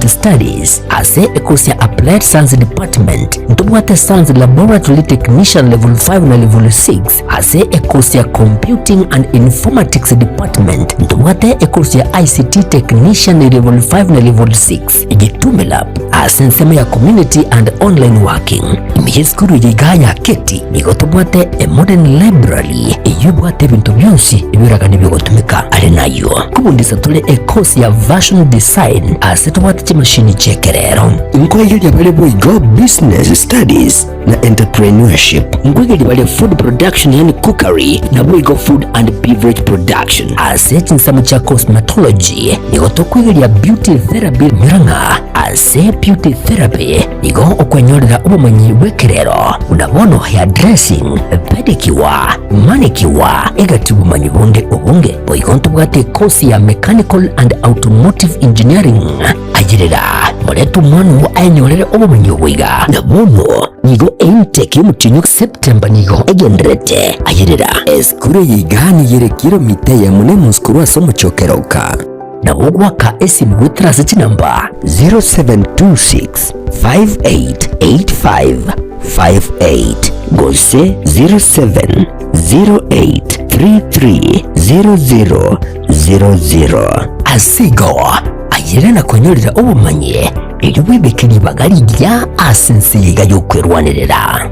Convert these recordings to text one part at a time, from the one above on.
Studies ase ekosia Applied Science Department ntubwate Science Laboratory Technician level 5 na level 6 ase ekosia Computing and Informatics Department ntubwate ekosia ICT Technician level 5 na level 6 igitumila ase nsema ya Community and Online Working imiheskuru yigaya keti igotubwate a Modern Library iyubwate bintu byonsi ibiraga nibigotumika ali nayo kubundisa tule ekosia Version Design ase tubwate machine chekerero inkwegeli abale boigo Business Studies na Entrepreneurship inkwegeli bale Food Production yani cookery na boigo Food and Beverage Production ase chinsamo cha Cosmetology nigoto kwegeli ya Beauty Therapy miranga ase Beauty Therapy nigo okwenyorera ubumanyi bwekerero unabono hair dressing pedicure manicure egati ubumanyi bunge boigo ntubwate kosi ya Mechanical and Automotive Engineering ajirira moletu mwana wa enyorere obumanyi bwiga nabono nigo intake y'umutinyo September nigo egendrete ajirira eskure yigani yerekiro mite ya mune muskuru asomo chokeroka nabogwaka esimu witrasi number 0726 588558 gose 0708330000 asigo ayirana konyorera obumanye iyo wibekeni bagari rya asensiga yo kwerwanirira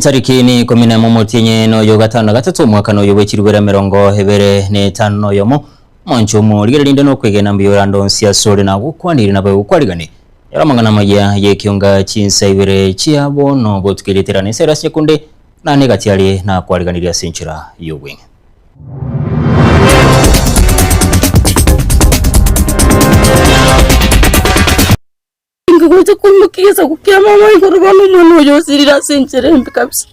tariki ni 11 no yo gatano gatatu mwaka no yo wekirwera 25 yomo moncho mu ligerinde no kwegena mbiyorando nsia sore na gukwanira na bakwarigane yaramangana maya yekyonga chinsa ibere chiabo no botukireterane sera sekunde na negatiali na kwariganira senchira yowe Ngoja kumukiza kukia mama ingorobano mwana yo sirira senchere mbikabisa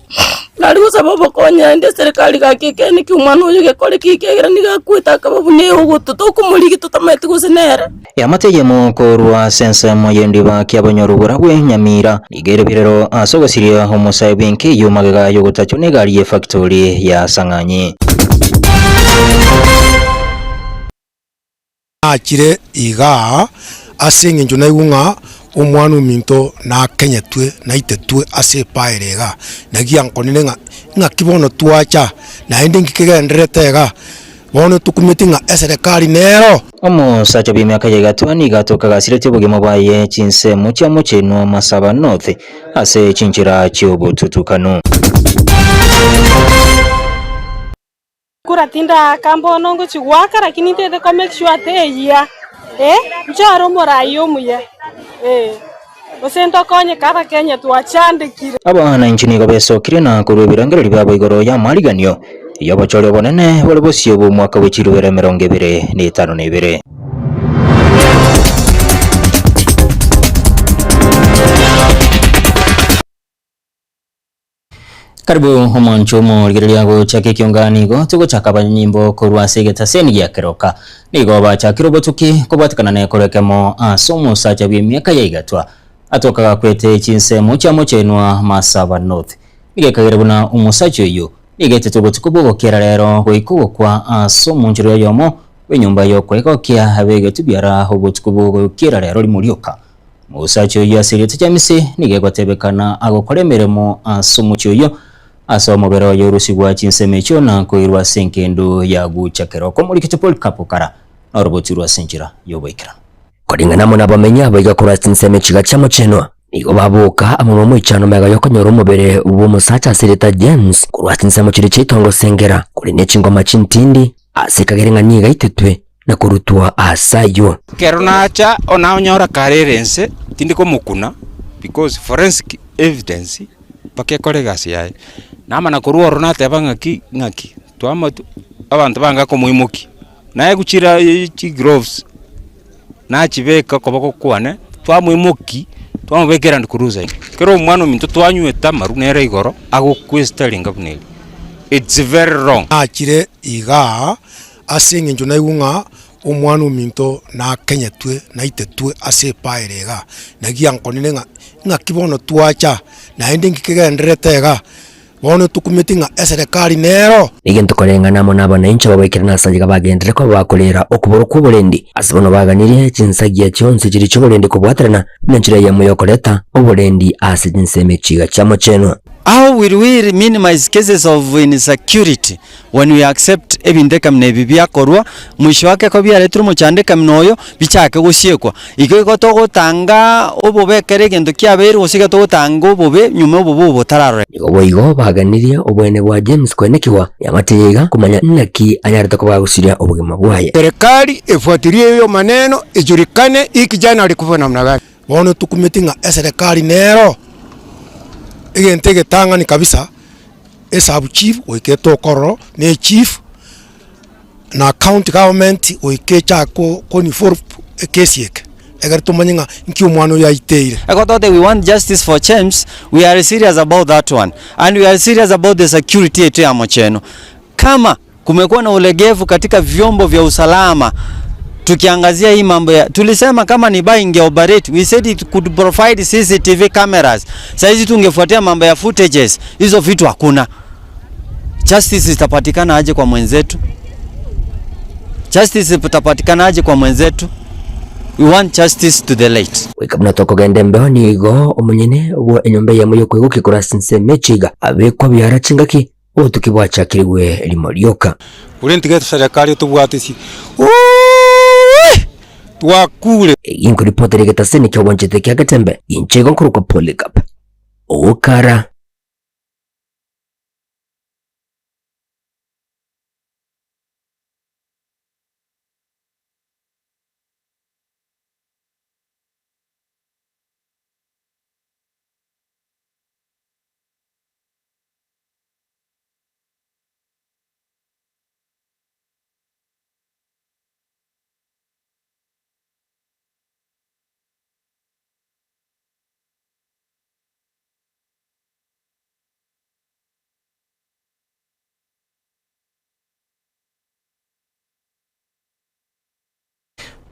nari sababu konya ende serikali kakeke ni kumwana yo gekole kikegera nigakwita kababune ugutu tokumuligi tutamete gusenera yamategemo korwa sensa moyendi ba kyabonyorubura gwe Nyamira igere birero asogosiria homosaye benke yumagaga yo gutacho negari factory ya Sanganye akire iga asinge njuna igunga umwana uminto na Kenya twe na itetwe ase paerega nagia nkonine nga kibono tuacha na ende ngikegenderetega bono tukumitinga eserikali nero omusacha bimyaka yegatwa ni gatoka gasirete bugemo baye chinse mucha mucheno Masaba North ase chinchira cyobututukano kuratinda kambono ngo chiwaka lakini tete ko make sure teya njaro morayo muye osento konye kara Kenya tuachandikire abana inchini gabesokire na kurubirangero libabo igoro ya maliganyo yabachore bonene bole bosio bo mwaka wechirwera 2025 karibu homoncho mo ligerelia go chake kiongani go tugo chakaba nyimbo korwa segeta seni ya keroka nigo ba chakiro botuki kobatikana ne korekemo asomo sacha bimyaka yaigatwa atoka kwete chinse mucha mochenwa Masaba North nige kagerebuna umusacho yo nige tetugo tukubogo kera rero go ikugo kwa asomo njiro yomo wenyumba yo kweko kia habege tubyara hobo tukubogo kera rero limuryoka musacho yo asirite chamise nige gwatebekana agokoremeremo asomo cyo asomo bero yorusigwa chinsemecho na koirwa senkendo ya guchakero ko muri kitopol kapokara norobotirwa senchira yoboikira kodingana mona bamenya bagakora chinsemechi gachamo chenwa nigo babuka amumo ichano mega yokonyora umubere uwo musacha Sirita James kurwa chinsemo chiri chitongo sengera kuri necingoma chintindi asikagerenga niga itetwe na kurutwa asayo keronacha ona onyora karerense tindiko mukuna because forensic evidence pake kolegasi yae nama na kuruwa ronate abangaki ngaki tuama abantu banga ko muimuki naye guchira gloves na chibeka koboko kwane twamwimuki twamubekera ndi kuruza kero umwana minto twanyweta maru nere igoro agokwestaringa buneli. It's very wrong. Achire iga asinge njuna igunga umwana minto na Kenya twe na itetwe ase paerega nagia nkonine nga kibono twacha na ende ngikegenderetega bono tukumitinga eserikali nero nigento korengana mo n'abananchi babekera nasangiga bagendere ko bakolera okuboro kubulendi asibono baganiriye kinsagiya cyonse kiri cy'ubulendi kubwaterana n'injira ya muyokoleta ubulendi asijinseme chiga cyamo cheno. How will we minimize cases of insecurity when we accept ebindeka mne bibia korwa mwisho wake ko bya letru muchandeka mnoyo bichake gusiekwa igiko to gutanga obobekere gendo kyabere gusika to gutanga obobe nyuma obobo botarare igo baganiriye obwene bwa James kwenekiwa yamatega kumanya naki anyarita ko bagusiria obugima bwaye. Serikali ifuatilie hiyo maneno ijulikane ikijana alikufa namna gani. Bono tukumitinga eserikali nero igentege tanga ni kabisa esabu chief oiketo koro ne chief na county government oikecha ko ni for kesiek egar tumanyinga nki umwano ya iteire akotote. We want justice for James. We are serious about that one and we are serious about the security yetu ya Mocheno. Kama kumekuwa na ulegevu katika vyombo vya usalama, tukiangazia hii mambo ya tulisema kama ni buying operate, we said it could provide CCTV cameras. Saizi tungefuatia mambo ya footages, hizo vitu hakuna. Justice itapatikana aje kwa mwenzetu? Justice itapatikana aje kwa mwenzetu? We want justice to the late. Wikabuna toko gende mboni igo umunyene uwo enyombe ya muyo kwego kura sinse mechiga abekwa byara chingaki uwo tukibwacha kirigwe limorioka Ulenti getu serikali tubwatisi twakule inko reporter geta sene kyo wanjete kya gatembe inchego nkuruko polycap okara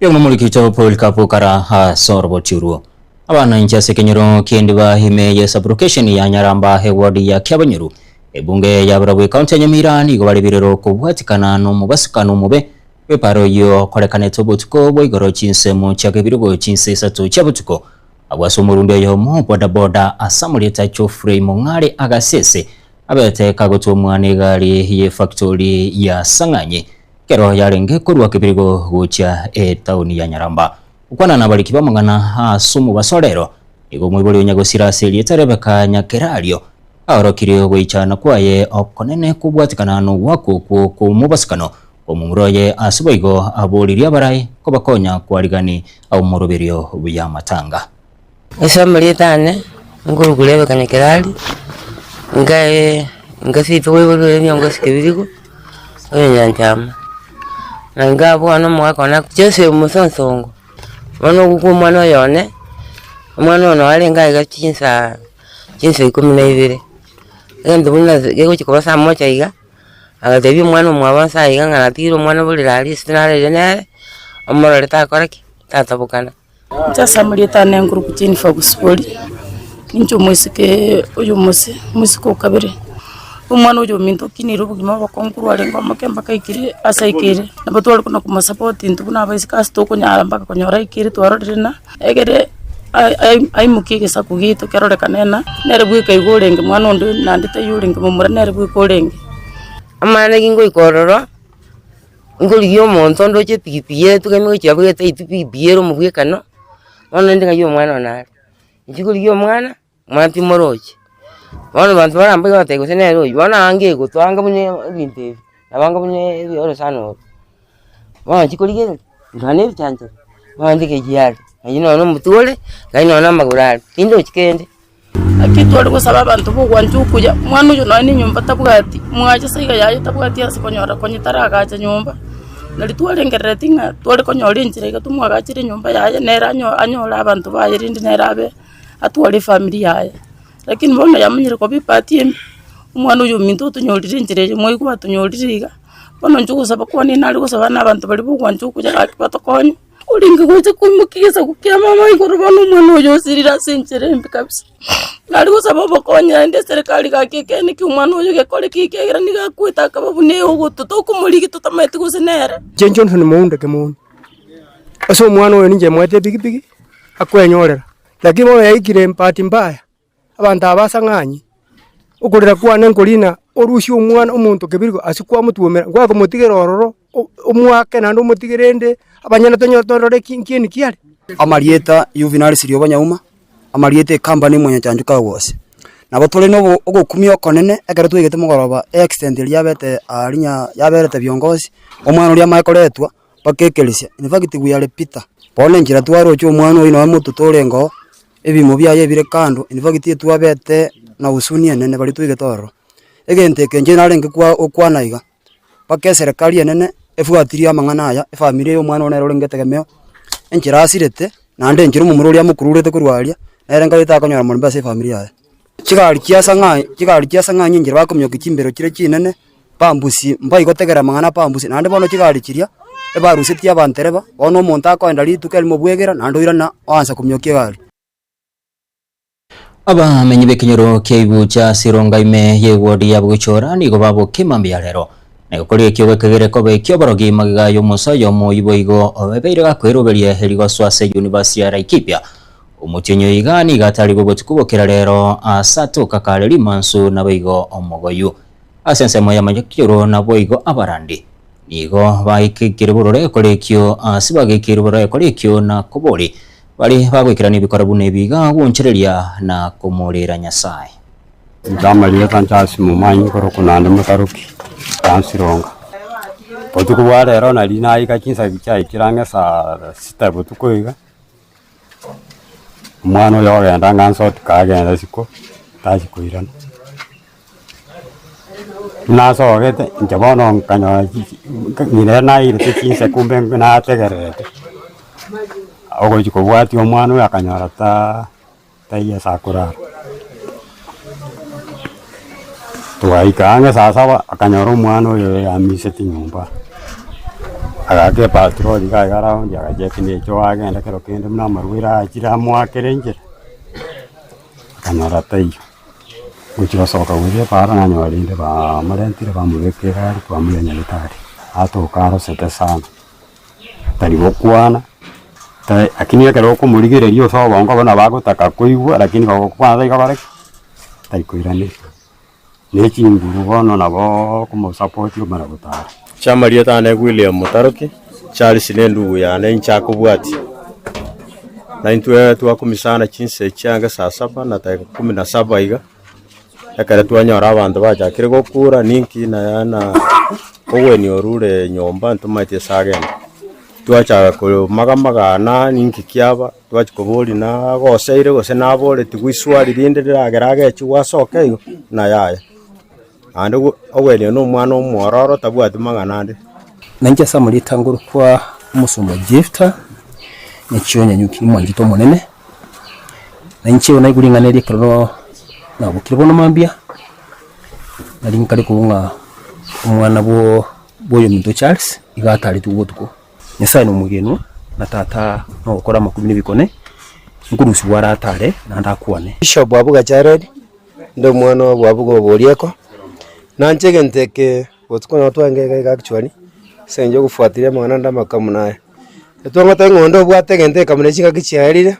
Yagno mulikicho polycap kara ha sorbo chiruo abana incha sekenyero kiendi bahime ya sublocation ya Nyaramba heward ya Kyabanyuru ebunge ya Burabwe county ya Nyamira nigo bali birero kubwatikana no mubasukano mube weparo yo kolekane tobotuko boigoro chinsemo chake birugo chinse satu chabutuko abwasumurundo yo mo boda asamuleta Chofrey Mongare agasese abete kagoto mwane gari ye factory ya Sanganye kero yarenge kurwa kibirigo gucha tauni ya Nyaramba ukwana nabaliki bamangana ha sumu basolero igo mwiboli nyagosira seli tarebeka nyakerario arokiriyo gwichana kwaye okonene kubwatikana no wako ku mubasukano omumuroye asuboigo aboliria barai kobakonya kwarigani au muroberio buya matanga esamulitane ngurugulebe kanyakerali ngasitu webole nyongo sikibirigo onyanjama ngabo ano mwakona Jose musonsongo bano kuko mwana yone mwana ono alenga igachinsa 12 endo buna gego chikosa mocha iga agatebi mwana mwabansa iga ngana tiro mwana bulirali sinale ne amara leta koraki tatabukana Jasamulitane nguru chini fagusipoli nincho musike uyu musiko kabere umwana uyu minto kiniro bugima bakonguru alenga makemba kaikire asaikire nabatwali kuna kuma support ntubuna abaisika stoko Nyaramba konyora ikire twarorena egere ai mukige sakugito kerore kanena nere bwika igorenge mwana ndo nandite yurenge mumura nere bwika orenge amana gingo ikororo ngoli yo monto ndo che pipiye tukame chabwete ipipiyero mubwekano wana ndinga yo mwana nari njigoli yo mwana mwanti moroche wana bantu baramba batego senero wana ange gutwanga bunye binte abanga bunye yoro sano wana chikolige ndane byanje bandike giyari ayino no mutule gaino na magurari indo chikende akitwali gusaba abantu bugwanju kuja mwana uyu nani nyumba tabwati mwaje saiga yaje tabwati asikonyora konyitara agaje nyumba nari twarengerera tinga twari konyora injira igatumwagachire nyumba yaye nera anyora abantu baye rindi nerabe atwari family yaye lakini mbona yamunyire ko bipati umwana uyu mintu tunyorire injira rimwe ko batunyorire iga bono njugusaba ko ni nari gusaba n'abantu bari bugwa njukuja akibatokonye ulinga kuze kumukiza kukia mama igoro bano umwana uyu sirira sincerembe kabisa nari gusaba bokonye ndi serikali gakeke ni umwana uyu gekore kikegera ni gakwita akababune ugutu tokumuligi tutamete gusenera Jenjon hone muunda ke muunda aso umwana uyu ninje mwete bigi akwenyorera lakini bo yaikire mpati mbaya abantu abasang'anyi ukurira kwana nkolina orushi umwana umuntu kebiriko asikwa mutuomera ngwa ko mutigera ororo umwake nando mutigirende abanyana tonyorore kinkini kiari amarieta Juvenal Sirio Banyauma amarieta company mwenye chanjuka wose nabo tole no ogokumio konene ekere twigete mugoroba extend lyabete alinya yaberete byongozi omwana uri amakoretwa bakekelisia in fact we are Peter pole njira twaro cyo umwana uyu no mutu torengo ebimo byaye bire kando in fact twabete na usuni nene bali twigete oro egente kenje narenge kwa okwanaiga pake serikali nene efuatiria amang'ana aya efamily y'omwana one rorengete gemeo enchira asirete nande enchira mumuro ria mukururete kurwaria narenga litakanyora muri base family aya chigari kiasang'anyi enchira bakomyoka chimbero kire chinene pambusi mbai gotegera amang'ana pambusi nande bono chigari chiria ebarusetia abantereba ono omonto akoenda rituka elimo bwegera nando irana oansa komyokia gari abamenyi b'ekinyoro keibu cha Sirongaime yegwodi ya Buchora nigo babo kimambia lero nekori ekyo kegereko be kyo barogi magiga yo musayo moyibo igo obebeire gakweroberie herigo swase University ya Laikipia umucyenyo igani gatari gobotukubokera lero asato kakale limansu nabigo omogoyu asense moya majekiro naboigo abarandi nigo baikikire burore kolekyo asibagikire burore kolekyo na kobori bali bagwikira nibikora bune biga gunchereria na kumurira Nyasaye ndamaliye kanchasi mumanyi koro kunande mutaruki kansironga potuko bwarero nali naika kinsa bichai kirange sa sita potuko iga umwana uyo agenda nganso tukagenda siko tashikuirana naso ogete njabono nkanyo nyine na irite kinsa kumbe na tegerete ogo chiko bwati omwana uyo akanyora taiya sakura tuwaikanga sasa akanyora umwana uyo yamisete nyumba agake patrol gagara yagaje necho agenda kero kende mna marwira akira mwakere nje akanyora taiyo uchiwa soka wije para nanywarinde ba marentire ba mubekera kwa mulenya litari atokaro sete sana tari bokwana akini akero ko muligererio so bongo bana bagotaka kuigwa lakini bagokwana igabare tari kuirani nechi nguru bono nabo kumo support yo maragotara chamaria tane William Mutaroki Charles Lendu ya nencha kubwati na intwe twakumisana chinse cyanga saa 7 na tarehe 17 iga yakara twanyora abantu bajakire gokura ninki na yana oweni orure nyomba ntumaite sagenda twacha ko magana ninki kyaba twachikoboli na goseire gose nabole tigwiswari rinde riragerage chiwasoka iyo na yaya ande oweni no mwana omwororo tabwati magana nanje samuri tanguru kwa musumba gifta nechiyonya nyuki mwangito monene nanje onaiguringaneri kero na bukirbono mambia nari nkari kubunga umwana boyo Minto Charles igatari tugotuko Nyasaye no mugeno na tata no gukora makumi n'ibikone ngurusi bwaratare na ndakwane Bishop Abuga Jared ndo mwana wa Abuga borieko nanjege nteke wotukona twangega gakchwani senjo gufuatilia mwana ndamakamu naye etwangata ngondo bwategente kamune chinga kichiarire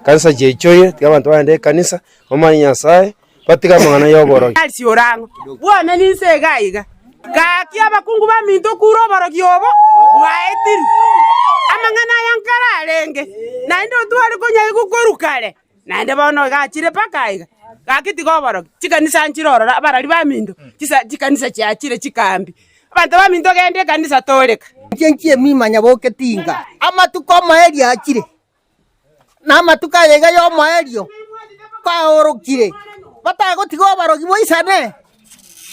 kanisa jechoye tyabantu bande kanisa omanya Nyasaye batika mwana yoboro alisi orango bwana ninse gaiga gaki abakungu ba Minto kuroboro gyobo waetiri amangana yankara alenge nande otwale konya igukorukale nande bono gachire pakaiga gaki tigoboro chikanisa nchirora abarali ba Minto chikanisa chiachire chikambi abantu ba Minto gende kanisa toleka nkenkie mimanya boke tinga amatuko maeri achire na matuka yega yo maerio ka orokire bata gotigo barogi boisane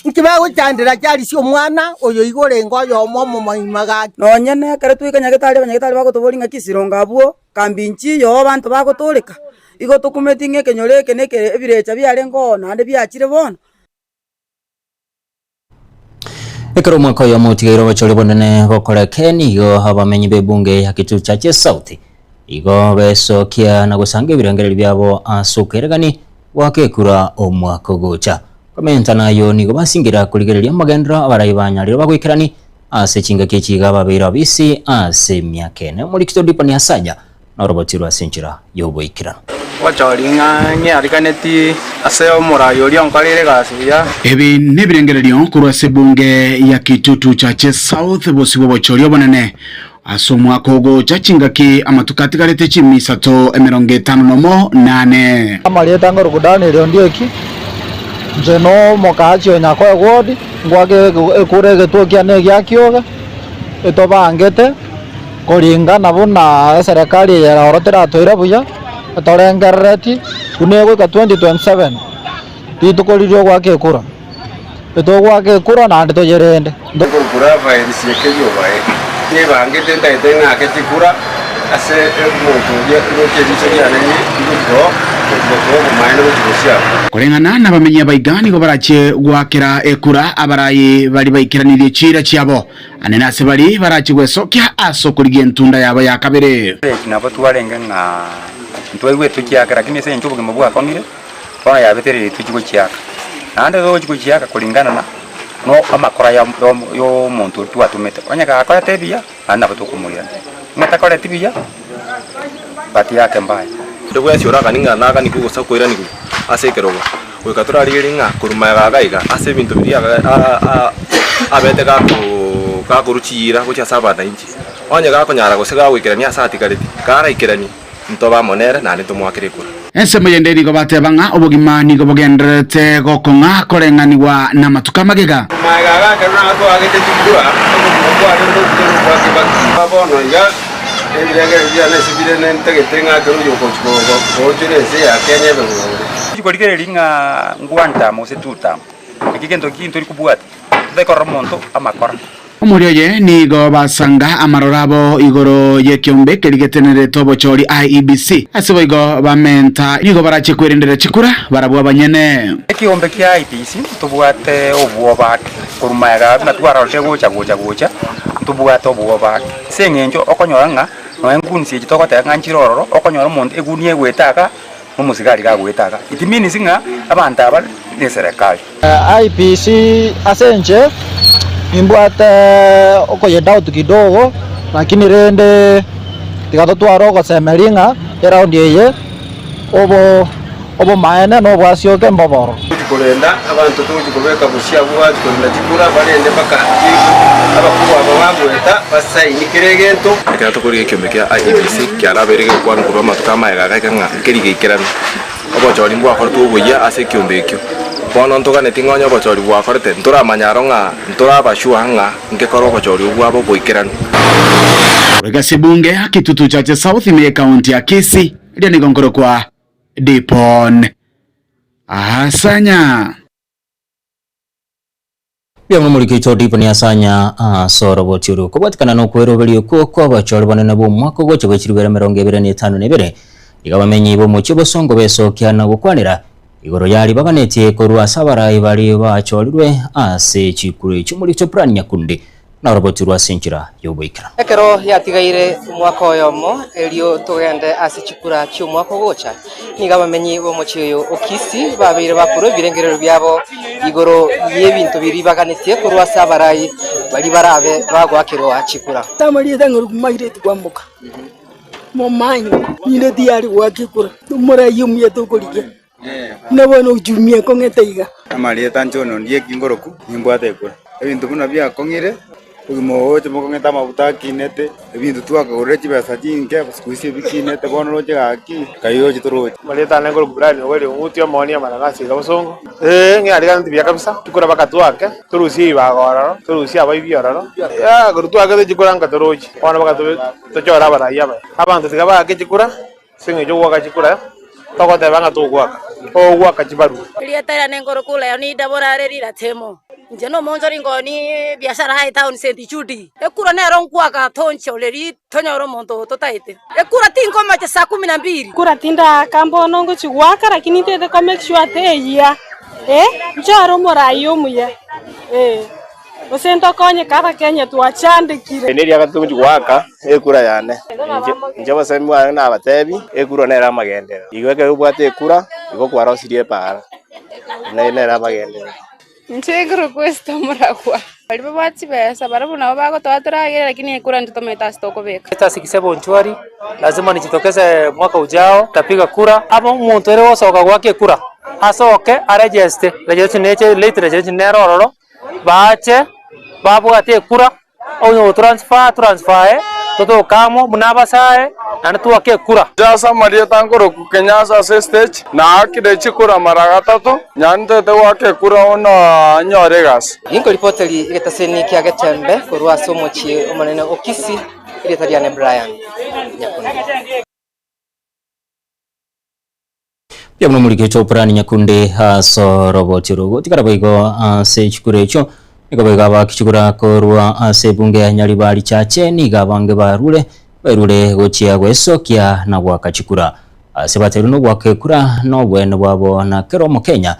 nkiba guchandira cyari cio mwana uyo igore ngoyo momo maimaga nonyene kare twikanya gitari bagotoboringa kisironga bwo kambinchi yo bantu bagotoleka igo tukumetinge kenyoreke neke ebirecha byare ngona ande byachire bona Ekero mwaka ya mutigairo bachori bonene gokora Keni igo abamenyi bebunge ya Kitutu Church South igo besokia na gusanga ibirangereri byabo asukeregani wakekura omwaka gocha komenta nayo nigo basingira kurigereria magendra abarayibanyarira bagwikirani ase chinga kechiga babira bisi ase myakene muri kitodipo ni asanya na roboti rwa senchira yoboikirana wachoringa nyarikaneti ase omurayo ri onkarire gasuya ebi nebirengererio kurwa sebunge ya Kitutu Church South bosibo bochorio bonene asomwa kogo chachingaki amatukati garete chimisato 58 amalieta ngoro kudani leo ndieki jeno mokacho nyako egodi ngwage ekurege tukia negi akioga etobangete koringa buna serikali ya orotera toira buya atorengereti kunego ka 2027 titukoliryo gwake kura etogwake kura na ndito jerende ndokuru kura vairisi yekeyo vae nebangete ndaitenga aketikura ase emuntu yekejicho yanenye ndiko kurengana na bamenyi abaigani go barache gwakira ekura abarayi bari baikiranirie chira chiabo anenase bari barache gwesokia aso kurigie ntunda yabo ya kabere nabo twarenga nga ntwegwe tukiaka lakini se nchubuke mabwa konire kwa ya betere tukiko chiaka nande go chiko chiaka kulingana na no amakora yo muntu twatumete kwanya akora tebia ana batukumurira matakora tebia bati yake mbaya ndego yaciuraga ninganaga nikugusa kwira niku asekerogo wikatura riringa kurumaga gaiga ase bintu biriaga abete ga kuruchira gucha sabata inchi onye ga konyara gusega gwikirania sati kariti kara ikirani ntoba monere na nitumwakire kura ense mayenderi go batebanga obogimani go bogendrete gokonga korenganiwa na matuka magega magaga kana to agete tukura ko ado to kwa kibaki babono ya Chikoligerelinga ngwanta mose tuta ikigendo kinto likubwata tudekora monto amakora Omurio ye nigo basanga amarorabo igoro yekiombe keligetenere tobochori IEBC asibo igo bamenta nigo barache kwerendera chikura barabwa banyene ekiombe kya IEBC tubwate obwoba kurumaga na twararoshe gocha tubwate obwoba sengenjo okonyoranga noengunisi kitoko tanga nchirororo okonyora umuntu egunie gwetaka mumusigari ga gwetaka itimini singa abantu aba ni serikali IPC asenje imbwate okoyenda utu kidogo lakini rende tikatotwara ogosemeringa eraundi eye obo maene no bwasioke mboboro kurenda abantu tukubeka bushya bwa tukorenda tikura barende baka abakuba babagweta basayini gento ekana tukuri ekiombe kya IEBC kyaraberege kwanu kurwa matuka maega ganga kerigikirana obochori mbwa akora tubuya ase ekiombe ekyo bono ntogane tingonya obochori bwa akorete nturamanyaro nga nturabashua nga ngekora obochori bwabo bwikirana Wega sebunge Kitutu Church South ime county ya Kisii ndio nigongoro kwa Dipon Asanya bya muri kitodipo ni asanya soro botiru kubatikana no kweroberio kwa bachori banene bo mwako goche bachiribera 25 igabamenyi bo mu kibosongo besokia na gukwanira igoro yari babanetie korwa sabarayi bari bachorirwe ase chikuru cy'umuri cyo plan nyakundi na roboti rwa senchira yoboikira ekero yatigaire mwaka oyomo elio tugende ase chikura cy'umwaka gocha nigabamenyi bo mu kiyo okisi babire bakuru birengerero byabo igoro y'ebintu biri baganetie korwa sabarayi bari barabe bagwakirwa chikura tamari danguru kumaire twambuka momanyo nyine diari wakikura tumura yumye tokorige nabona ujumye kongetaiga amalieta nchono ndiye kingoroku nimbwate kura ebintu buna bya kongire umo chemo kongeta mabuta kinete ebintu twakagore chibesa chinke sikuisi bikinete bono roje gaki kayo chitoro malieta nengoro kubrani wele utio monia managasi gabosongo ngari ganti bya kabisa tukura bakatwake turusi bagora turusi abayibioraro ya gurutwake chikuranga toroji ona bakatu tochora baraya abantu sigaba kechikura singe jo waka chikura tokote banga tugwaka ogwaka chibaru lieta nengoro kula ni dabora rerira temo nje no monjo ringoni biashara hai town senti chudi ekura nero nkwaka toncho leri tonyoro monto totaite ekura tinko macha saa 12 kura tinda kambo nongo chiwaka lakini tete ko make sure teya njaro morayo muya osento konye kara Kenya tuachandikire neri agatungu chiwaka ekura yane nje basemi wa na batebi ekura nera magendera igweke ubwate ekura igo kwaro sirie para nera magendera nchegro questo muragwa balibo bati besa barabu nabo bagotoaturagire lakini ekura nditometa stoko beka sasa kisebo nchwari lazima nijitokeze mwaka ujao tapiga kura ama umuntu ere wosoka gwake kura asoke arejeste rejection neche late rejection nerororo bache babwate kura onyo transfer toto kamo munabasae nanatuake kura jasa maria tangoro Kenyasa stage na akide chikura mara 3 nyante te wake kura ona nyoregas inko reporteri igetaseni kya Getembe kurwa somochi omanene okisi iretariane Brian Nyakundi pia mno muri kecho Brian Nyakundi haso roboti rogo tikara baigo se chikurecho Ikabaga bakichukura korwa sebunge ya Nyaribari chache ni gabange barure gochia gwesokia na gwakachukura sebateru no gwakekura no bwene bwabo na Keromo Kenya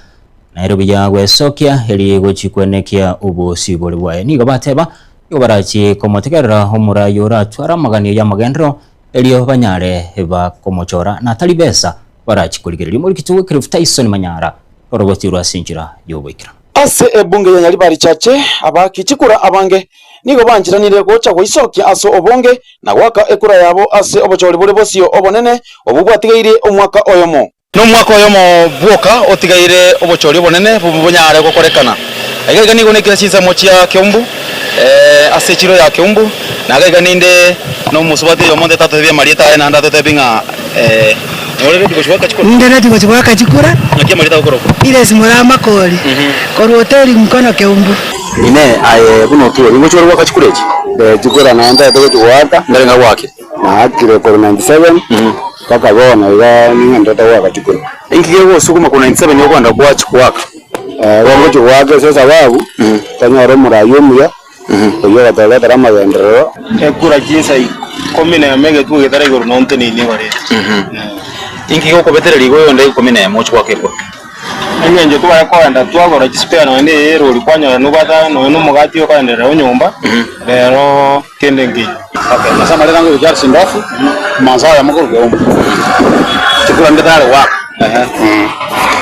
Nairobi ya gwesokia heli gochikwenekia ubusi boli bwaye ni gabateba yobarachi komotekerera homura yora twara magani ya magendro elio banyare eba komochora na talibesa barachi kuligirira muri kituwe Cliff Tyson Manyara roboti rwasinjira yobikira ase ebunge ya Nyaribari chache abakichikura abange nigo banjiranire gocha gwisokia aso obonge na gwaka ekura yabo ase obochori bole bosio obonene obubwatigaire omwaka oyomo no mwaka oyomo bwoka otigaire obochori obonene bubonyare gokorekana agaiga nigo nekira chinsa mochia Kiumbu ase chiro ya Kiumbu na agaiga ninde no musubati yomonde tato bya marieta ena anda tote binga Nolele tikochwaka chikura. Ndele tikochwaka chikura. Nakia malita ukoro. Ile simula makoli. Koru hoteli mkono Kiumbu. Ine aye kuno tuwe. Ingo choro waka chikurechi. chikura naenda toko chikwata ngalenga wake na akire kwa 97 kaka gona iga ninga ndota waka chikura ingike wo sukuma kwa 97 yoko anda kwa chikwaka wango chikwaka sasa wabu tanyoro murayo ya oyo batala tarama gendero ekura jinsa komine ya mege tuwe getara igoro nonte ni wale ingike ko betere ligo yo ndai komine ya mochi kwake kwa nje tuba yakwenda twagora kispea no ne ero likwanya no bata no mugati yo kwendera nyumba rero kende ngi okay nasema leo ngo jar sindafu mazao ya mukuru gombo chikura ndetale wa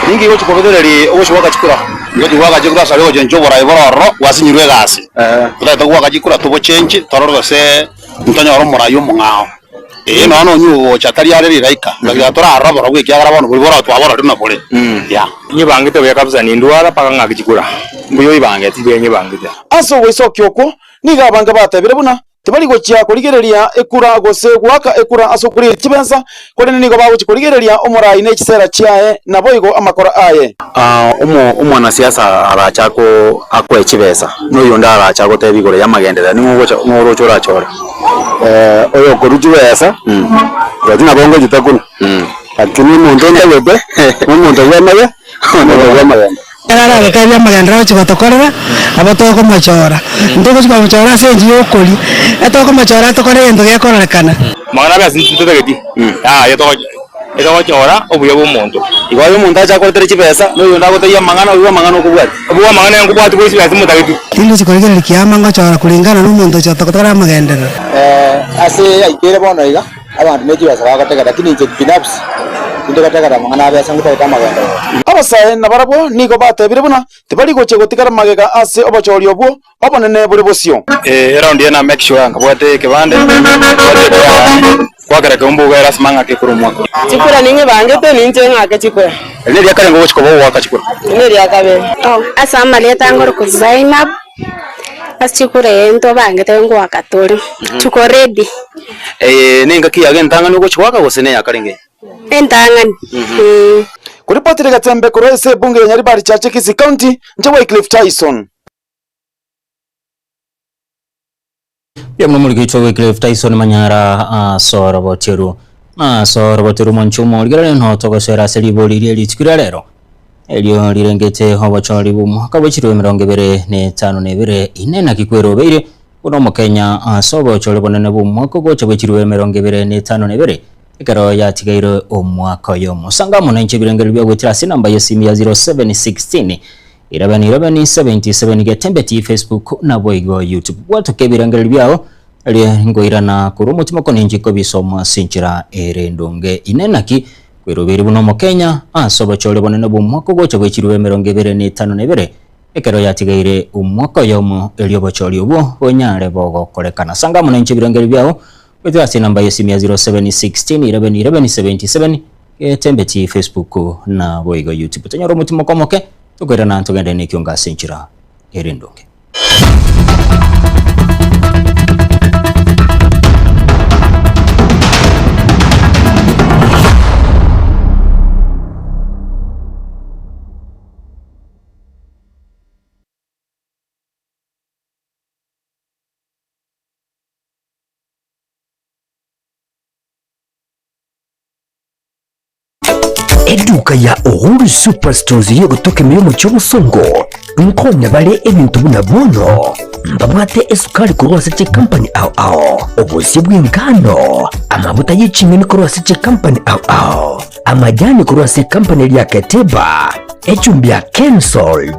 ningi yo chikobedere li obosho waka chikura ngo diwaga chikura sale oje njobora ibororo wasinyirwe gasi tuleta kwa chikura tubo chenchi tororo se mtonya ro morayo mungao no no nyu chatari yare riraika ngaga tora arabora gwe kyagara bano buri bora twabora rino bole ya nyibangite bya kabza ni ndwara paka ngaki chikura mbuyo ibange tibe nyibangite aso wesokyoko niga banga batabire buna tibali gochya kurigereria ekura gose gwaka ekura aso kuri kibenza kore nigo bawo chikurigereria omorai ne kisera chiae na boigo amakora aye umwana siasa arachako akwe chibesa no yonda arachako tebigore yamagendera ningocha ngorochora chora oyo koruchibesa gatina bongo jitakuna lakini muntu ndebebe umuntu yamaye yamaye Era bekabya magandra chikotokorera abatoko machora ndoko chikotokorera senji yokoli atoko machora tokore endo yakorekana magana bya sintutegeti yeto chora obuyo bumuntu igwayo umuntu acha kotere chibesa no yonda goteya mangana uwa mangana okubwati obuwa mangana yankubwati kwisi bya simutageti kindi chikorigera kiyama ngachora kulingana n'umuntu chikotokorera magendera ase aikere bono iga abantu mechibesa bakateka lakini nje binafsi ndikataka mangana bya sanguta tamaganda abasaye nabarabo nigo batebire buna tibali goche gotikara magega ase obachori obwo obonene buri bosio around yana make sure ngabwate kibande kwagara kumbuga era simanga ke kuru mwako chikura ninge bangete ninje ngake chikura neri yakare ngo chikobo waka chikura neri yakabe asa maleta ngoro ku Zainab asikura ento bangete ngo akatori chuko ready ninga kiyaga ntangano go chikwaka gosene yakarenge entangani kuripotire Gatembe kurese bunge ya Nyaribari chache Kisii County njewe Cliff Tyson pia muri gicho Cliff Tyson Manyara sora boteru mwanchumo ligara no togosera seliboli lili tikira lero elio lirengete obochori bumwaka bw'ekiro 2022 inena kikwerobeire uno mukenya asobo obochori bonene bumwaka bw'ekiro 2022 ekero yatigaire omwaka oyo musanga munanchi birengero bya gwetira sinamba yesimu ya 0716 1177 getembeti Facebook na boigo YouTube watoke birengero byao ali ngoirana kuru mutima koninji ko bisoma sinchira erendonge inenaki kwerobere buno mukenya asobo chole bonene bumwaka bw'ekiro 2022 ekero yatigaire omwaka oyo elio bochori obo bonyare bogo kolekana sanga munanchi birengero byao wetira sinamba yesimu ya 0716 1177 getembeti Facebook na boigo YouTube tanyoro mutima komoke tukwirana tugende nikiunga sinchira erendonge Eduka ya Uhuru Superstores yo gutoka miyo mucyobusongo nkonya bale ebintu bunabono mbabwate esukari ku Rwasiche Company ao obusi bw'ingano amavuta y'ikimini ku Rwasiche Company ao amajyani ku Rwasiche Company ya Keteba echumbi ya Kensalt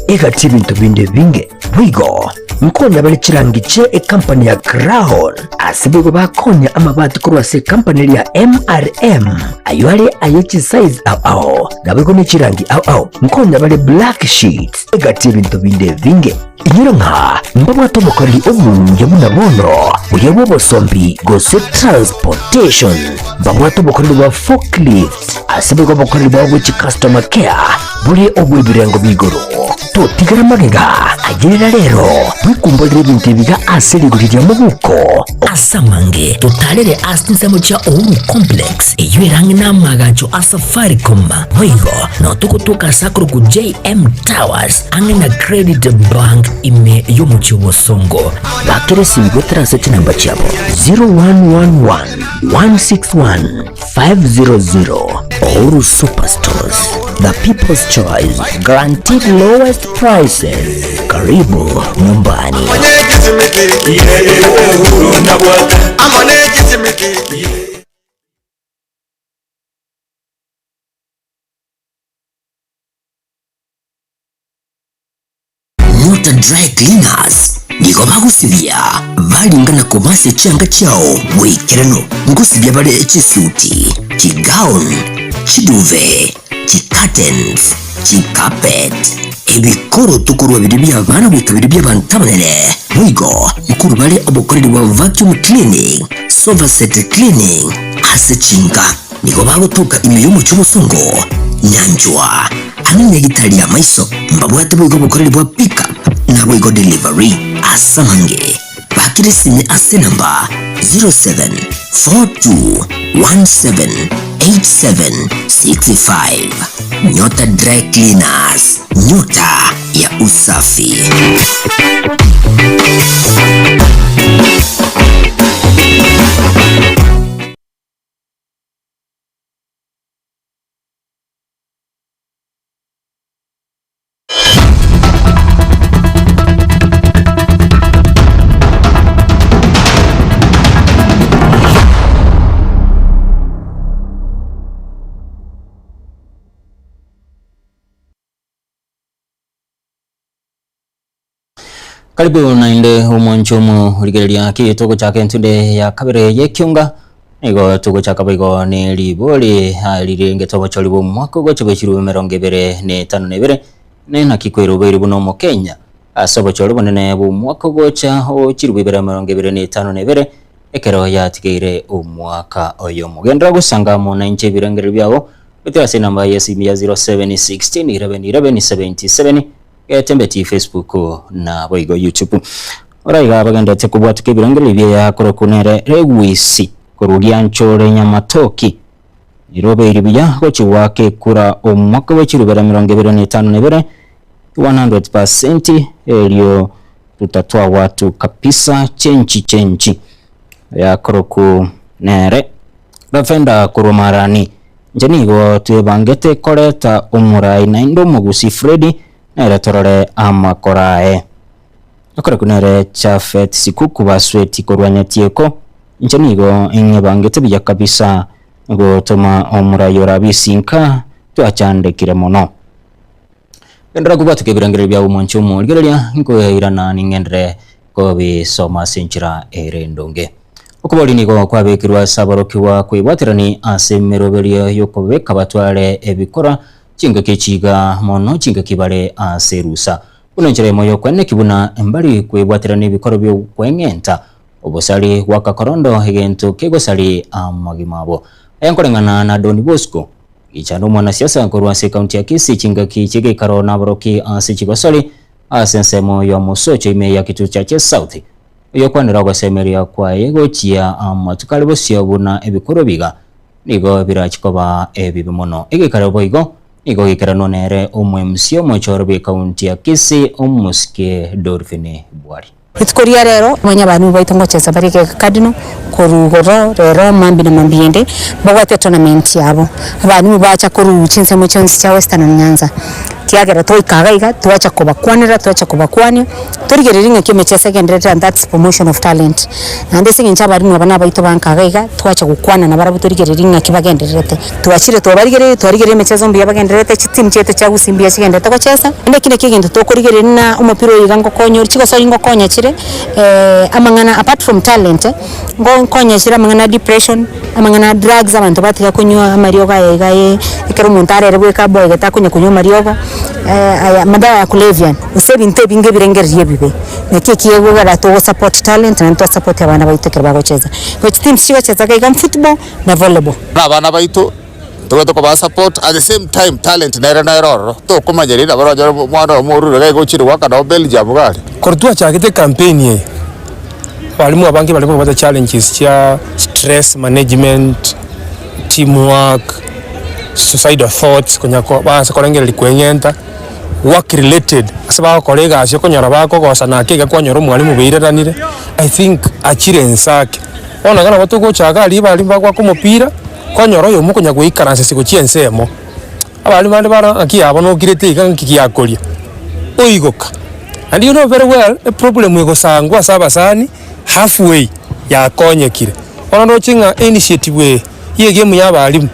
egati ibintu binde binge wigo nkonya bale kirangice company ya Crown asibigo bakonya amabati ku Rwasiche Company ya MRM aywale ayechi size ao nabego nekirangi ao nkonya bale black sheets egati ibintu binde binge inyiro nka mbabwato bokari obunje bunabono uyebo bosombi gose transportation mbabwato bokari bwa forklift asibigo bokari bwa which customer care buri obwe birengo bigoro to tigara magega agirira rero bikumbolire ibintu biga aserigurira mu buko asamange totalere asnisemo cha Uhuru Complex eyirangi namagacho asafaricom wigo no tukutuka sakuru ku JM Towers angena Credit Bank ime yomuchobosongo bakiresi bigotera seti namba chabo 0111 161 500 Uhuru Superstores, the people's choice, guaranteed lowest prices. Karibu nyumbani. Nyota Dry Cleaners niko bagusibya balingana ko base cyanga cyao wikirano ngusibya bale ekisuti kigown kiduve kicurtains kicarpet ebikoro tukurwa biri by'abana bikabiri by'abantu tabanene wigo mukuru bale obukoreri wa vacuum cleaning sofa set cleaning asechinga niko bagutuka imiyo mu cy'ubusongo nyanjwa hamwe gitari ya maiso mbabwate bwigo bukoreri bwa pick up na bwigo delivery asamange bakirisine ase namba 0742178765 Nyota Dry Cleaners, nyota ya usafi. Karibu nainde umonchomo uligereria kitoko chake ntunde ya kabere yekyunga ego tuko chakabigo ne liboli alirenge tobo cholibo mwako go chebo chiru 2022 ne nakikwero beri buno mu Kenya asobo cholibo ne bu mwako go cha o chiru 2022 ekero yatigeire omwaka oyo mugendera gusanga mu nanche birengere byabo bitira sinamba yesimu ya 0716 1177 getembeti Facebook na boigo YouTube oraiga baganda tekubwa tukibirangire bya korokunere rewisi kurugia nchore nyamatoki irobe iribya ko chiwake kura omwaka w'ekiro 2025 100% elio tutatoa watu kabisa chenchi ya korokunere bafenda kurumarani njanigo twebangete koreta umurai na indo mugusi Fredi na eretorore amakorae akora kunere Chafet Sikuku basweti korwanyatieko njanigo ingebangete biya kabisa gutuma umurai orabisinka twachandekire muno endera kuba tukebirangire bya umunchu mu rigereria nkoirana ningendere ko bisoma sinchira erendonge ukuboli nigo kwabekirwa sabarokiwa kwibwatirani ase meroberio yokobeka batware ebikora chinga kechiga mono chinga kibare ase rusa unonjere moyo kwene kibuna embali kwibwatirani ebikoro byo kwengenta obosali wakakorondo hegento kegosali amagimabo ayankorengana na Don Bosco ichano mwana siasa korwa se county ya Kisii chinga kichige karo na boroki ase chigosali asensemo yo musocho ime ya kitu cha South yo kwanira gwasemeria kwa yego chia amatukali bosio buna ebikoro biga nigo birachikoba ebibomono igikare boigo nigo gikara nonere omwemsio mochorbe county ya Kisii omuske Dolphine Bwari Itkoria rero mwanya bantu baitongo cheza barike kadino korugoro rero mambi na mambiende bagwate tournament yabo abantu bacha koru chinse mu chonzi cha Western Nyanza kiagera toy kagaiga tuacha kubakwanira tuacha kubakwania turigereringa kimeche secondary and that's promotion of talent and this ngincha bari bana baito bankagaiga tuacha gukwana na barabu turigereringa kibagenderete tuachire twarigere mechezo mbiya bagenderete team chetu cha usimbia kigendete ko chesa inde kine kigende to kurigerina umupiro irango konyo chiko so ingo konya chire amangana apart from talent ngo konya chire amangana depression amangana drugs abantu batika kunywa amarioga yegaye ikero muntare rebe ka boy geta kunywa marioga aya madawa ya kulevya usebi ntebi nge birengerie bibe nekiki yego gara to support talent na to support abana baitekera bagocheza which team shiwa cheza ga football na volleyball abana baito to ba support at the same time talent na rero to kumanjerira barajo mwana omuru ga gochiri waka na Belgium gari kortua chagete campaign ye walimu abangi bali bata challenges cha stress management teamwork suicidal thoughts kunyako basa korengera likwengenta work related asaba kolega asyo konyora bako gosa na kega kwanyora mwalimu beiranire I think achirensake ona kana batugo chaga ali bali bakwa kumupira konyora yo mukunya gwikaranse siko chiensemo abali bandi bara akiyabo no kirete kanki yakolia oigoka and you know very well a problem wego sangwa sabasani halfway ya konyekire ona no chinga initiative we ye game ya balimu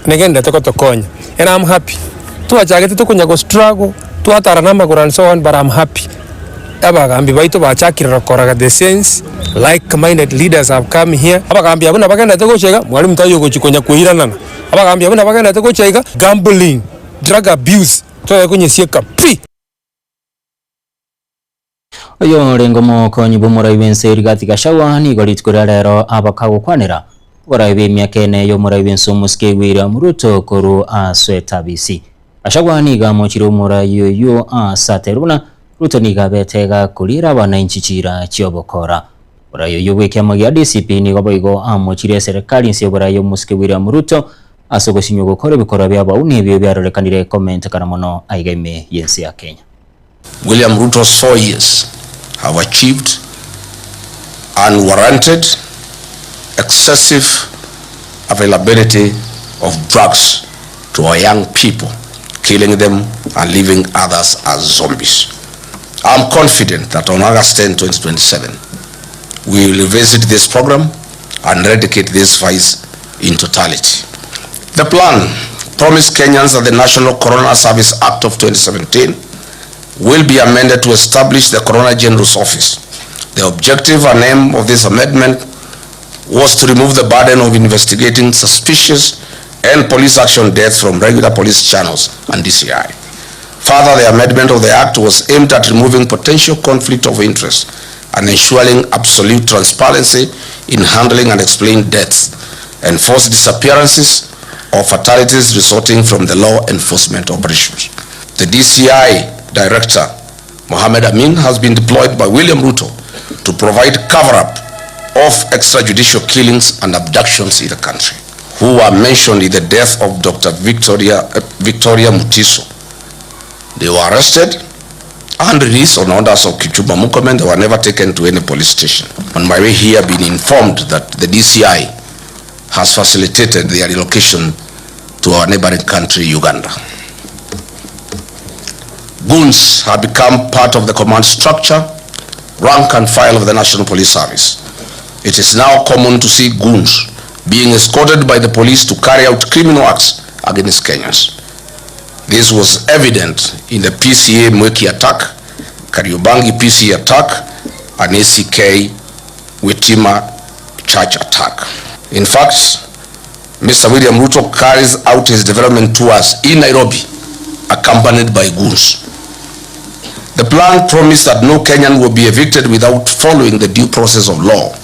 negenda tokonya and I'm happy tuachagete tukunya go struggle tuatara namba and so on but I'm happy abagambi baito bachakira koraga the sense like-minded leaders have come here abagambi abuna bagenda tegochega mwalimu tayo gochikonya kuhiranana abagambi abuna bagenda tegochega gambling drug abuse toya kunyesieka pi oyo rengomo konyi bomurai bense rigati gashawa ni golitkurera rero abakago kwanira Waraibe miakene yo murai benso muske William Ruto koru asweta bisi ashagwa niga mochiro murai yo sateruna Ruto niga betega kulira wananchi chira chiobokora murai yo weke magia DCP niga boigo amochire serikali nsi murai yo muske William Ruto asogoshinyo gukora bikora byaba unebyo byarorekanire comment kana mono aigeme yensi ya Kenya. William Ruto's 4 years have achieved unwarranted excessive availability of drugs to our young people, killing them and leaving others as zombies. I'm confident that on August 10, 2027, we will revisit this program and eradicate these vices in totality. The plan promised Kenyans that the National Corona Service Act of 2017 will be amended to establish the Corona General's Office. The objective and aim of this amendment was to remove the burden of investigating suspicious and police action deaths from regular police channels and DCI. Further, the amendment of the Act was aimed at removing potential conflict of interest and ensuring absolute transparency in handling and explaining deaths and forced disappearances or fatalities resulting from the law enforcement operations. The DCI Director, Mohamed Amin, has been deployed by William Ruto to provide cover-up of extrajudicial killings and abductions in the country, who were mentioned in the death of Dr. Victoria Mutiso. They were arrested and released on orders of Kipchumba Murkomen. They were never taken to any police station. On my way here, I've been informed that the DCI has facilitated their relocation to our neighboring country, Uganda. Goons have become part of the command structure, rank and file of the National Police Service. It is now common to see goons being escorted by the police to carry out criminal acts against Kenyans. This was evident in the PCA Mweki attack, Kariobangi PCA attack, and ACK Witima Church attack. In fact, Mr. William Ruto carries out his development tours in Nairobi, accompanied by goons. The plan promised that no Kenyan will be evicted without following the due process of law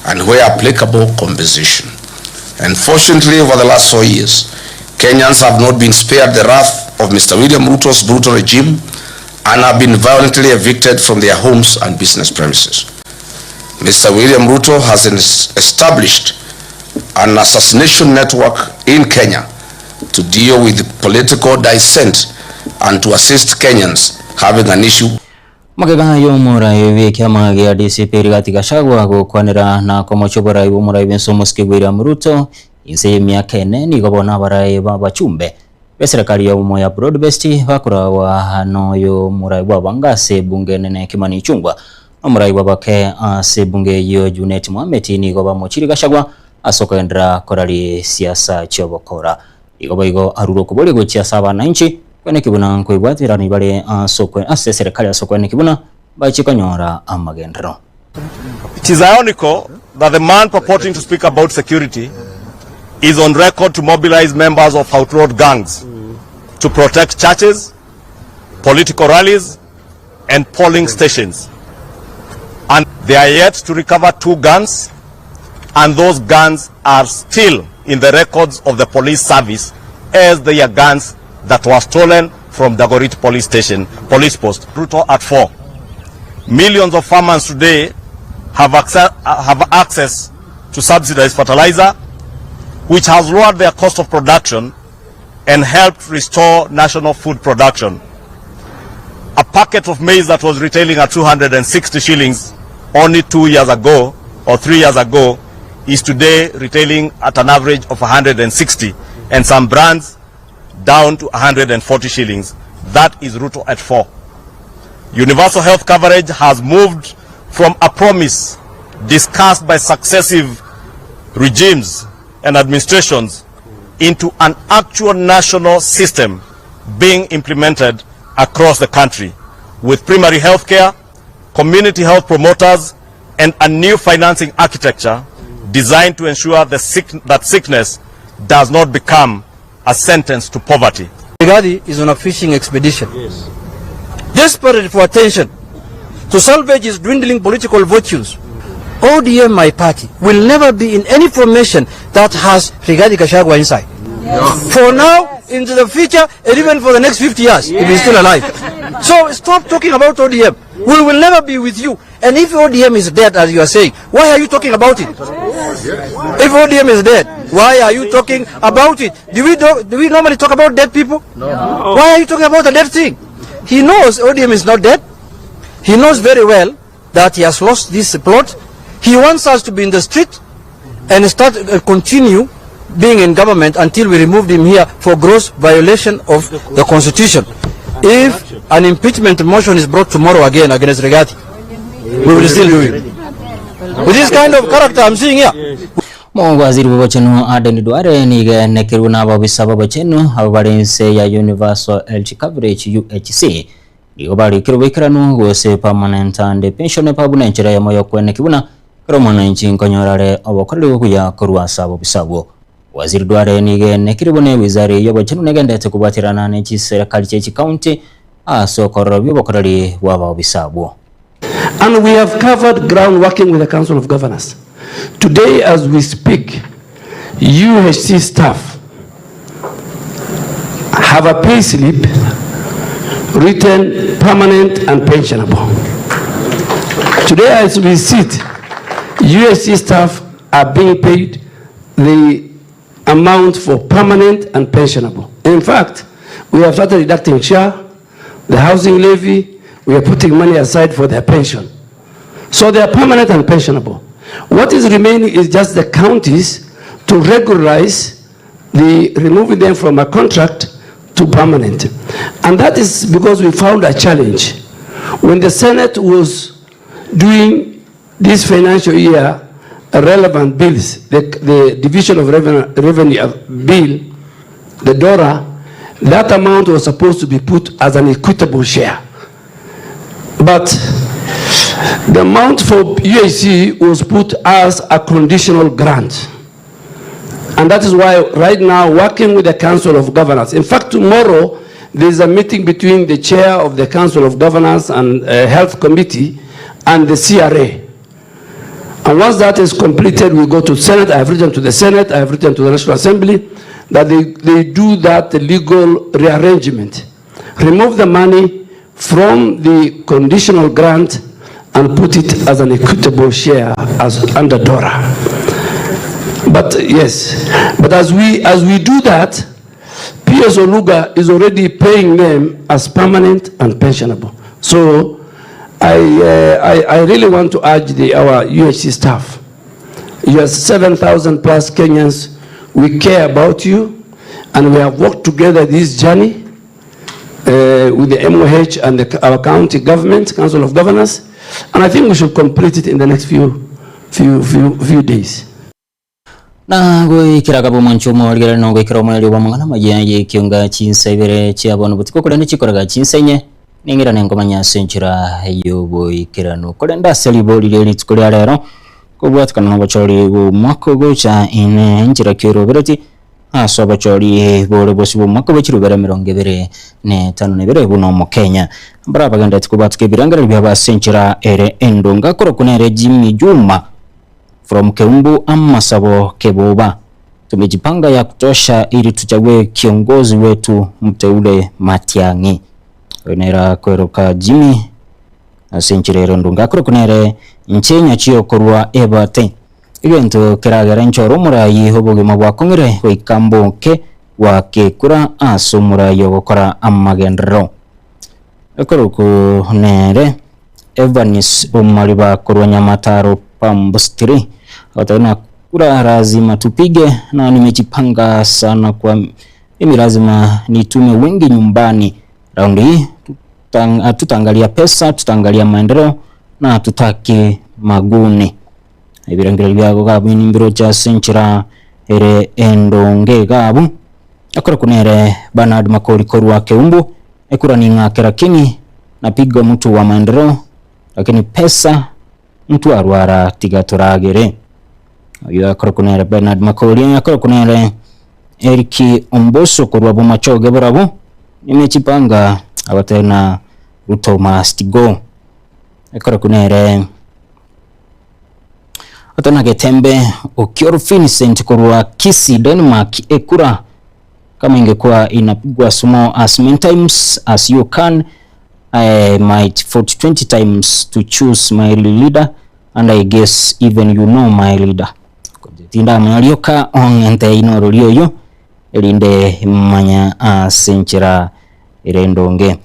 and, where applicable, compensation. Unfortunately, over the last 4 years, Kenyans have not been spared the wrath of Mr. William Ruto's brutal regime and have been violently evicted from their homes and business premises. Mr. William Ruto has established an assassination network in Kenya to deal with political dissent and to assist Kenyans having an issue. Magega y'omurayi w'ikiama gĩa DCP Rigathi Gachagua gukwanira na komochobora y'omurayi w'ensomoski William Ruto inse y'emyaka ene nigo bona abarayi b'abachumbe beserikali ya umo ya Broadbest bakurawa hano y'omurayi bw'abangase bunge nene Kimani Ichung'wah omurayi bw'abake ase bunge yo Junet Mohamed nigo bamochiri Gachagua asokendera korali siasa chobokora igo igo aruro kubole gochia saba na inchi kwene kibuna nkwibwatira ni bale sokwe ase serikali asokwe ne kibuna bachikonyora amagendero. It is ironical that the man purporting to speak about security is on record to mobilize members of outlawed gangs to protect churches, political rallies and polling stations, and they are yet to recover 2 guns, and those guns are still in the records of the police service as they are guns that were stolen from Dagoretti police station, police post, Ruto at 4. Millions of farmers today have access to subsidized fertilizer, which has lowered their cost of production and helped restore national food production. A packet of maize that was retailing at 260 shillings only 2 years ago or 3 years ago is today retailing at an average of 160, and some brands down to 140 shillings. That is Ruto at 4. Universal health coverage has moved from a promise discussed by successive regimes and administrations into an actual national system being implemented across the country, with primary health care, community health promoters, and a new financing architecture designed to ensure that sickness does not become a sentence to poverty. Rigathi is on a fishing expedition. Yes. Desperate for attention to salvage his dwindling political virtues. ODM, my party, will never be in any formation that has Rigathi Gachagua inside. Yeah. For now, into the future, and even for the next 50 years, if he's still alive. So stop talking about ODM. We will never be with you. And if ODM is dead, as you are saying, why are you talking about it? If ODM is dead, why are you talking about it? Do we normally talk about dead people? No. Why are you talking about a dead thing? He knows ODM is not dead. He knows very well that he has lost this plot. He wants us to be in the street and continue being in government until we removed him here for gross violation of the constitution. If an impeachment motion is brought tomorrow again against Rigathi, we will still do it. With this kind of character I'm seeing here. Waziri wa Chenu Aden Duare nige nekiruna babisaba bachenu abarense ya Universal Health Coverage UHC ligobari kirubikiranu gose permanent and pension pabuna nchira ya moyo kwene kibuna kromana nchi nkonyorare abakorero kuya kurwasa babisabo. Waziri Duare nige nekiribone wizari yo bachenu negendete kubatirana n'iki serikali cy'iki county asokoro byobakorari wababisabo. And we have covered ground working with the Council of Governors. Today, as we speak, UHC staff have a pay slip written permanent and pensionable. Today, as we sit, UHC staff are being paid the amount for permanent and pensionable. In fact, we have started deducting SHA, the housing levy. We are putting money aside for their pension. So they are permanent and pensionable. What is remaining is just the counties to regularize the removing them from a contract to permanent. And that is because we found a challenge. When the Senate was doing this financial year relevant bills, the Division of Revenue Bill, the DORA, that amount was supposed to be put as an equitable share. But the amount for UHC was put as a conditional grant. And that is why right now, working with the Council of Governors, in fact, tomorrow, there's a meeting between the chair of the Council of Governors and Health Committee and the CRA. And once that is completed, we go to Senate. I have written to the Senate, I have written to the National Assembly, that they do that legal rearrangement. Remove the money from the conditional grant and put it as an equitable share as under DORA. But yes, but as we do that, PS Oluga is already paying them as permanent and pensionable. So I really want to urge our UHC staff. You are 7,000 plus Kenyans. We care about you, and we have worked together this journey with the MOH and our county government, Council of Governors, and I think we should complete it in the next few days. Na gwikira kabo manchumo rigera no gwikira omweli wa mangana mayaye kiunga chinsebere chiabona butiko kule nikikoraga chinsenye ningira nengomanya senchira yo gwikira no kule ndaseli boli leli tukule rero kubwatikana no bachori bu mwako gocha ine njira kiro berati aso bachori bole bosi bu mwako bachiro bere 25 nebere buno mu Kenya mbara baganda tikubatike birangara byaba senchira ere endonga koro kunere Jimmy Juma from Keumbu Amasabo Keboba. Tumejipanga ya kutosha ili tuchague kiongozi wetu mteule Matiang'i. Wenera kweroka Jimmy asenchirero ndunga kuro kunere nchenya chiyo korwa ebate. Ibento kiragera nchoro murayi hobogema bwakongere weikambo ke wakekura asumurayi gukora amagendero. Ekoro kunere Evanis umariba korwa Nyamataro Pambustiri. Wataona kura lazima tupige na nimejipanga sana kwa mimi lazima nitume wengi nyumbani. Raundi hii tutaangalia pesa, tutaangalia maendeleo na tutaki maguni. Ibirangiro byago gabu nimbiro cha senchira ere endonge gabu. Akora kunere Bernard Makori korwa Keumbu ekura ningakera kini napiga mtu wa maendeleo lakini pesa mtu arwara tigatoragere. Ayo akora kunere Bernard Makori akora kunere Eriki Omboso korwa Bomachoge borabo nimechipanga abatena Ruto must go. Akora kunere atona Getembe Okioro Vincent korwa Kisii Denmark ekura kama ingekuwa inapigwa small as many times as you can. I might vote 20 times to choose my leader, and I guess even you know my leader. Tinda manalioka ongente inoro lioyo elinde manya senchira irendonge.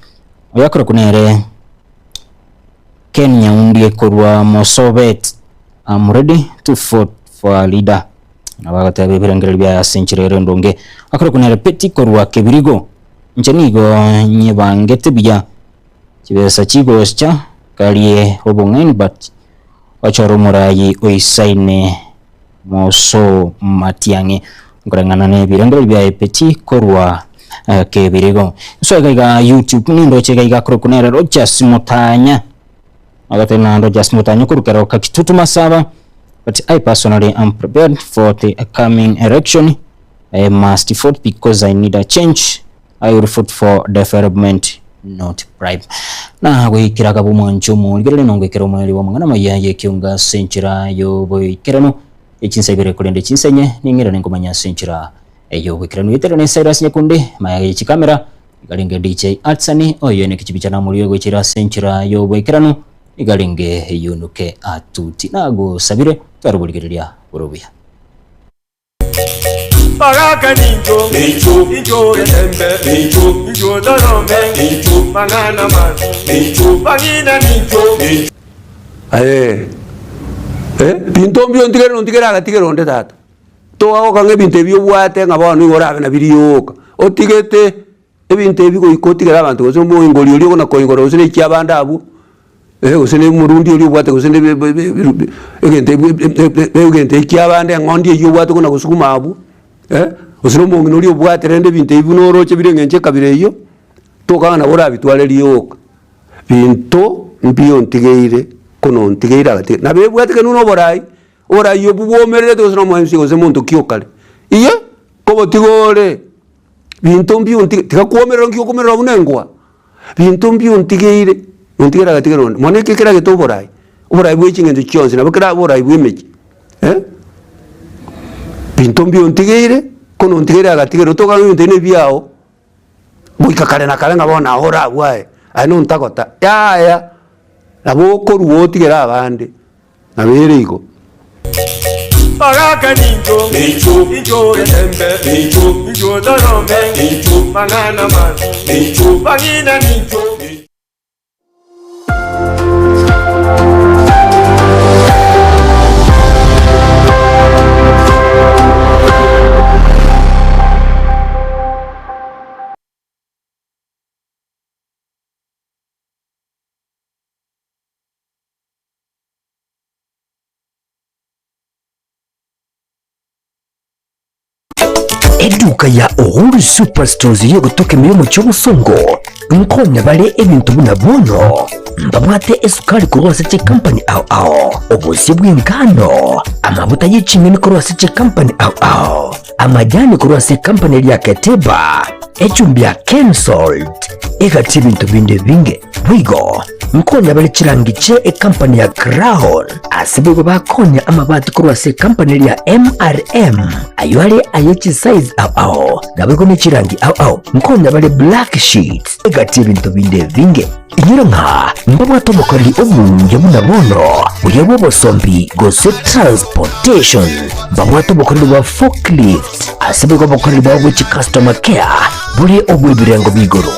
Oyakora kunere Kenya undie korwa Mosobet. I'm ready to vote for a leader. Nabagata bibirangere bya senchira irendonge. Akora kunere Peti korwa Kebirigo. Nchanigo nyebangete bya Chibesa chigoscha kalie obongeni but wachoro murayi oisaine Moso Matiang'i ngorangana ne birangere bya Peti korwa Kebirigo. So gaiga YouTube nindo chegaiga krokunere Rogers Mutanya agatena Rogers Mutanya kurukero kakitutu masaba. But I personally am prepared for the coming election. I must vote because I need a change. I will vote for development, not bribe. Na gwikira kabu mwanchumu ngirele nongwekero mweli wa mangana mayaye kiunga senchira yo boikirano echinsebere kulende chinsenye ningira nengomanya senchira eyo gwikirano yetero ne Cyrus Nyakunde mayaye chikamera igalinge DJ Atsani oyene kichibichana mulio gwechira senchira yo boikirano igalinge yunuke atuti nago sabire twarubuligiria urubuya. Bagaka ninjo, ninjo Getembe, ninjo Dorome, ninjo Mangana Mazu, ninjo Bagina ninjo. Pinto mbio ntigere onde tata. to ago ebintu ebyo bwate ngabano igora na birioka otigete ebintu ebigo ikotigera abantu gozo mu ingoli oli gona koingora usine kyabanda abu usine murundi oli bwate usine egente kyabanda ngondi eyo bwate gona gusukuma abu usine mu ngino oli bwate rende bintu ebibu noroche birengenje kabire iyo to kana ora bitwale rioka bintu mbio ntigeire kono ntigeira gate na bebwate kenuno borai ora yo bubomerere to usine mu MC gozo muntu kiokale iye kobo tigore bintu mbio tikakuomerera ngiokomerera bunengwa bintu mbio ntigeire ntigera gatigero moneke kira geto borai borai bwichingenze cyonse nabakira borai bwimeje bintu mbio ntigeire kono ntigera gatigero toka bintu ne biao bwikakare na kare ngabona ahora bwae ano ntakota ya naboko ruwotigera abande naberego Agaka ninjo, ninjo etembe, ninjo dorome, mangana mazi, bangina ninjo. Eduka ya Uhuru Superstores yo gutoka milimo cy'obusongo nkonya bale ebintu bunabono mbabwate esukari kurwasa che company ao obusi bw'ingano amavuta y'ikimini kurwasa che company ao amajani kurwasa company ya Keteba echumbya Kensalt egati bintu binde binge bwigo nkonya bale chirangiche company ya Crown asibugo bakonya amabati kurwasa company ya MRM aywale ayechi size ao nabego ne chirangi ao nkonya bale black sheet egati bintu binde binge inyiro nka mbabwa tomokali omunye munabono uyebo bosombi gose transportation mbabwa tomokali wa forklift asibugo bokali ba which customer care buri obwebirengo bigoro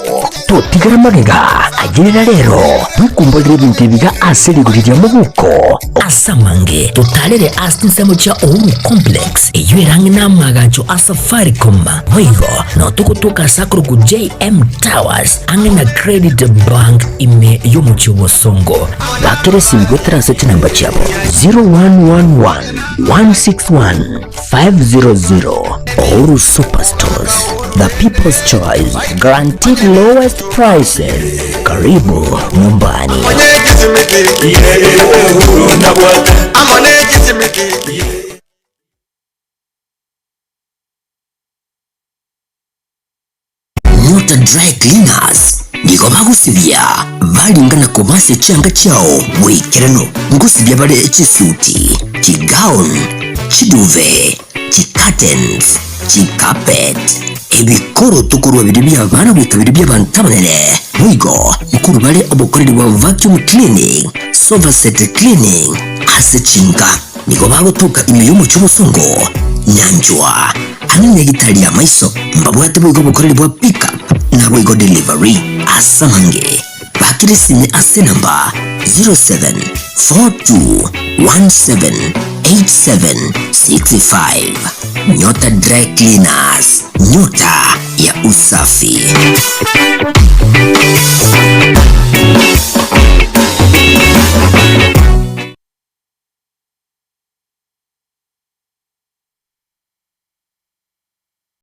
to tigara magega agirira rero bikumbolire bintu biga asiri gurira mu buko asamange totalere asinsemo cha Uhuru complex eyirangi namagacho asafaricom boigo no tukutuka sakuru ku JM Towers angena credit bank ime yomuchi wosongo bakere singo transaction number chabo 0111 161 500 Uhuru Superstores, the people's choice, guaranteed lowest prices. Karibu nyumbani. Nyota Dry Cleaners niko bagusibya balingana kubase cyanga cyao wikerano ngusibya bale chisuti chigown chiduve chicurtains chicarpet ebikoro tukuru babiri by'abana bikabiri by'abantabanere wigo mukuru bale obukoreri bwa vacuum cleaning sofa set cleaning asechinga niko bagutuka imiyomo cy'ubusongo nyanjwa hanene gitali ya maiso mbabwate bwigo bukoreri bwa pick up na bwigo delivery asamange bakirisine ase namba 0742178765 Nyota Dry Cleaners, nyota ya usafi.